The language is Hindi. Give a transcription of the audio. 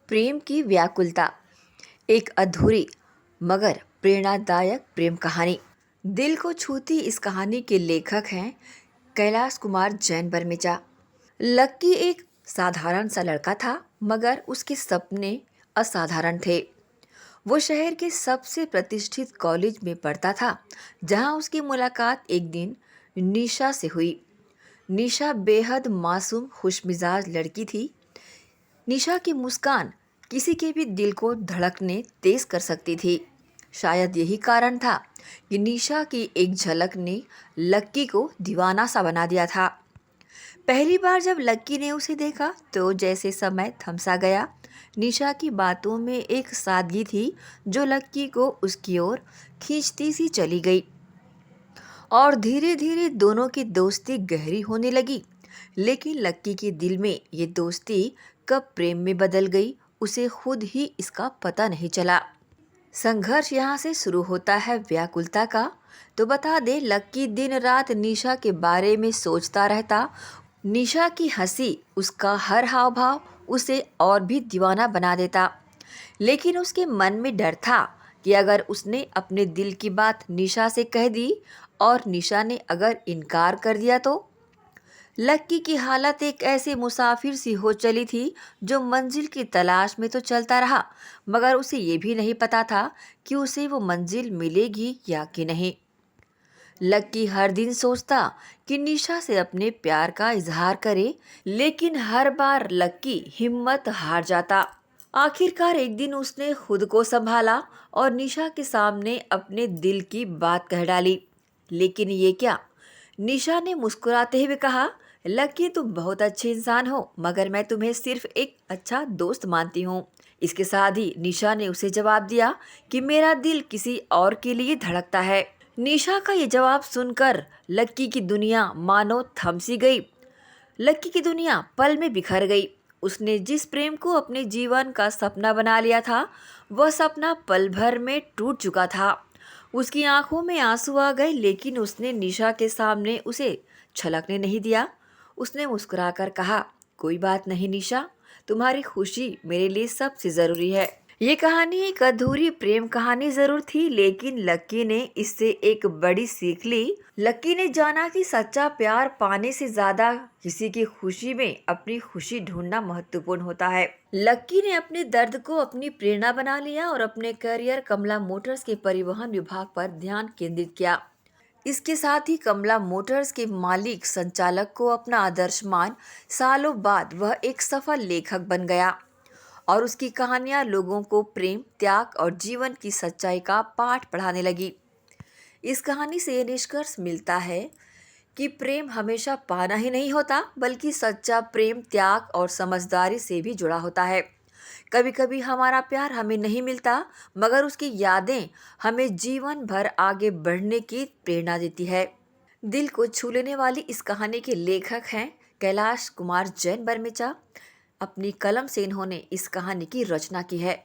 प्रेम की व्याकुलता, एक अधूरी मगर प्रेरणादायक प्रेम कहानी। दिल को छूती इस कहानी के लेखक हैं कैलाश कुमार जैन बर्मिचा। लक्की एक साधारण सा लड़का था, मगर उसके सपने असाधारण थे। वो शहर के सबसे प्रतिष्ठित कॉलेज में पढ़ता था, जहां उसकी मुलाकात एक दिन निशा से हुई। निशा बेहद मासूम खुशमिजाज लड़की थी। निशा की मुस्कान किसी के भी दिल को धड़कने तेज कर सकती थी। शायद यही कारण था कि निशा की एक झलक ने लक्की को दीवाना सा बना दिया था। पहली बार जब लक्की ने उसे देखा तो जैसे समय थमसा गया। निशा की बातों में एक सादगी थी जो लक्की को उसकी ओर खींचती सी चली गई, और धीरे धीरे दोनों की दोस्ती गहरी होने लगी। लेकिन लक्की के दिल में ये दोस्ती कब प्रेम में बदल गई, उसे खुद ही इसका पता नहीं चला। संघर्ष यहाँ से शुरू होता है व्याकुलता का। तो बता दे, लक्की दिन रात निशा के बारे में सोचता रहता। निशा की हंसी, उसका हर हाव भाव उसे और भी दीवाना बना देता। लेकिन उसके मन में डर था कि अगर उसने अपने दिल की बात निशा से कह दी और निशा ने अगर इनकार कर दिया तो। लक्की की हालत एक ऐसे मुसाफिर सी हो चली थी जो मंजिल की तलाश में तो चलता रहा, मगर उसे ये भी नहीं पता था कि उसे वो मंजिल मिलेगी या कि नहीं। लक्की हर दिन सोचता कि निशा से अपने प्यार का इजहार करे, लेकिन हर बार लक्की हिम्मत हार जाता। आखिरकार एक दिन उसने खुद को संभाला और निशा के सामने अपने दिल की बात कह डाली। लेकिन ये क्या, निशा ने मुस्कुराते हुए कहा, लक्की तुम बहुत अच्छे इंसान हो, मगर मैं तुम्हें सिर्फ एक अच्छा दोस्त मानती हूँ। इसके साथ ही निशा ने उसे जवाब दिया कि मेरा दिल किसी और के लिए धड़कता है। निशा का ये जवाब सुनकर लक्की की दुनिया मानो थम सी गई। लक्की की दुनिया पल में बिखर गई। उसने जिस प्रेम को अपने जीवन का सपना बना लिया था, वह सपना पल भर में टूट चुका था। उसकी आंखों में आंसू आ गए, लेकिन उसने निशा के सामने उसे छलकने नहीं दिया। उसने मुस्कुराकर कहा, कोई बात नहीं निशा, तुम्हारी खुशी मेरे लिए सबसे ज़रूरी है। ये कहानी एक अधूरी प्रेम कहानी जरूर थी, लेकिन लक्की ने इससे एक बड़ी सीख ली। लक्की ने जाना कि सच्चा प्यार पाने से ज्यादा किसी की खुशी में अपनी खुशी ढूंढना महत्वपूर्ण होता है। लक्की ने अपने दर्द को अपनी प्रेरणा बना लिया और अपने करियर कमला मोटर्स के परिवहन विभाग पर ध्यान केंद्रित किया। इसके साथ ही कमला मोटर्स के मालिक संचालक को अपना आदर्श मान सालों बाद वह एक सफल लेखक बन गया, और उसकी कहानियां लोगों को प्रेम, त्याग और जीवन की सच्चाई का पाठ पढ़ाने लगी। इस कहानी से ये निष्कर्ष मिलता है कि प्रेम हमेशा पाना ही नहीं होता, बल्कि सच्चा प्रेम त्याग और समझदारी से भी जुड़ा होता है। कभी कभी हमारा प्यार हमें नहीं मिलता, मगर उसकी यादें हमें जीवन भर आगे बढ़ने की प्रेरणा देती है। दिल को छू लेने वाली इस कहानी के लेखक हैं कैलाश कुमार जैन बर्मिचा। अपनी कलम से इन्होंने इस कहानी की रचना की है।